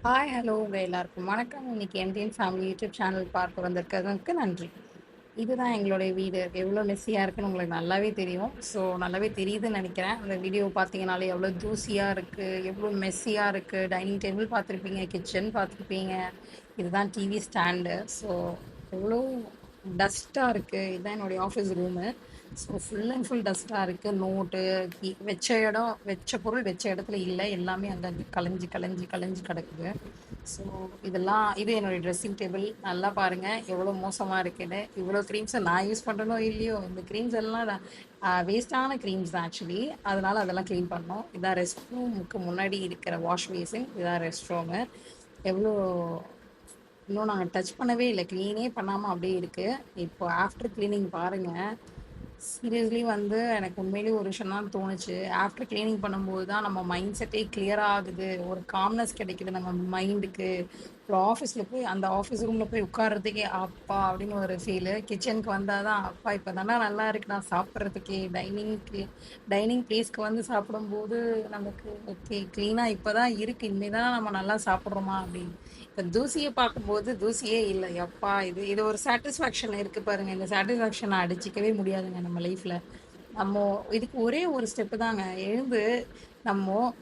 Hi, hello உங்க எல்லாருக்கும் வணக்கம். இன்னைக்கு எம்டிஎன் ஃபேமிலி யூடியூப் சேனல் பார்க்க வந்திருக்கிறதுக்கு நன்றி. இதுதான் எங்களுடைய வீடு. எவ்வளோ மெஸ்ஸியா இருக்குன்னு உங்களுக்கு நல்லாவே தெரியும். ஸோ நல்லாவே தெரியுதுன்னு நெனைக்கிறேன். அந்த வீடியோ பார்த்தீங்கனாலே எவ்வளோ தூசியா இருக்கு, எவ்வளோ மெஸ்ஸியா இருக்கு. டைனிங் டேபிள் பார்த்துருப்பீங்க, கிச்சன் பார்த்துருப்பீங்க. இதுதான் டிவி ஸ்டாண்டு. ஸோ எவ்வளோ டஸ்ட்டா இருக்கு. இதுதான் என்னுடைய office room. So full and full டஸ்ட்டா இருக்கு. நோட்டு, வச்ச இடம் வச்ச பொருள் வச்ச இடத்துல இல்ல. எல்லாமே அங்கங்க கலைஞ்சு, கலைஞ்சு, கலைஞ்சு கிடக்குது. ஸோ இது என்னுடைய ட்ரெஸ்ஸிங் டேபிள். நல்லா பாருங்க எவ்வளோ மோசமா இருக்குன்னு. இவ்வளோ க்ரீம்ஸை நான் யூஸ் பண்றேனோ இல்லையோ, இந்த க்ரீம்ஸ் எல்லாம் வேஸ்ட்டான க்ரீம்ஸ் தான் ஆக்சுவலி. அதனால அதெல்லாம் க்ளீன் பண்ணோம். இதான் ரெஸ்ட் ரூமுக்கு முன்னாடி இருக்கிற வாஷ் பேசின். இதான் ரெஸ்ட் ரூமு. எவ்வளோ இன்னும் நாங்கள் டச் பண்ணவே இல்லை, க்ளீனே பண்ணாமல் அப்படியே இருக்கு. இப்போ ஆஃப்டர் க்ளீனிங் பாருங்க. சீரியஸ்லி வந்து எனக்கு உண்மையிலேயே ஒரு விஷயம் தான் தோணுச்சு. ஆஃப்டர் கிளீனிங் பண்ணும்போது தான் நம்ம மைண்ட் செட்டே கிளியர் ஆகுது. ஒரு காம்னஸ் கிடைக்குது நம்ம மைண்டுக்கு. ஒரு ஆஃபீஸில் போய் அந்த ஆஃபீஸ் ரூமில் போய் உட்கார்றதுக்கே அப்பா அப்படின்னு ஒரு ஃபீலு. கிச்சனுக்கு வந்தால் தான் அப்பா இப்போ தானே நல்லா இருக்கு நான் சாப்பிட்றதுக்கே. டைனிங் பிளேஸ்க்கு வந்து சாப்பிடும்போது நமக்கு ஓகே க்ளீனாக இப்போ தான் இருக்குது, இனிமேல் தான் நம்ம நல்லா சாப்பிட்றோமா அப்படின்னு. இப்போ தூசியை பார்க்கும்போது தூசியே இல்லை. எப்பா இது இது ஒரு சாட்டிஸ்ஃபேக்ஷன் இருக்குது பாருங்கள். இந்த சாட்டிஸ்ஃபேக்ஷனை அடிச்சிக்கவே முடியாதுங்க நம்ம லைஃப்பில். நம்ம இதுக்கு ஒரே ஒரு ஸ்டெப்பு தாங்க. எழுந்து நம்ம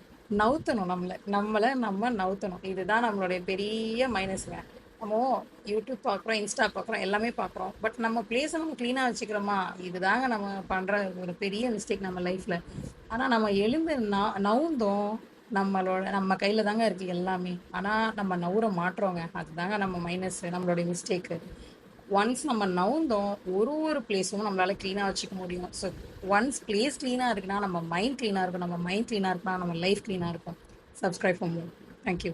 நவுத்தணும். நம்ம நவுத்தணும். இதுதான் நம்மளுடைய பெரிய மைனஸுங்க. நம்ம யூடியூப் பார்க்குறோம், இன்ஸ்டா பார்க்குறோம், எல்லாமே பார்க்குறோம். பட் நம்ம பிளேஸை நம்ம க்ளீனாக வச்சுக்கிறோமா? இதுதாங்க நம்ம பண்ணுற ஒரு பெரிய மிஸ்டேக் நம்ம லைஃப்பில். ஆனால் நம்ம எழுந்து நவுந்தோம். நம்ம கையில் தாங்க இருக்குது எல்லாமே. ஆனால் நம்ம நவுற மாட்றோங்க. அதுதாங்க நம்ம மைனஸ், நம்மளுடைய மிஸ்டேக்கு. ஒன்ஸ் நம்ம நவுந்தோம், ஒரு பிளேஸும் நம்மளால க்ளீனாக வச்சுக்க முடியும். ஸோ ஒன்ஸ் பிளேஸ் க்ளீனாக இருக்குன்னா நம்ம மைண்ட் க்ளீனாக இருக்கும். நம்ம மைண்ட் க்ளீனாக இருக்குன்னா நம்ம லைஃப் க்ளீனாக இருக்கும். சப்ஸ்கிரைப் பண்ணுவோம். தேங்க்யூ.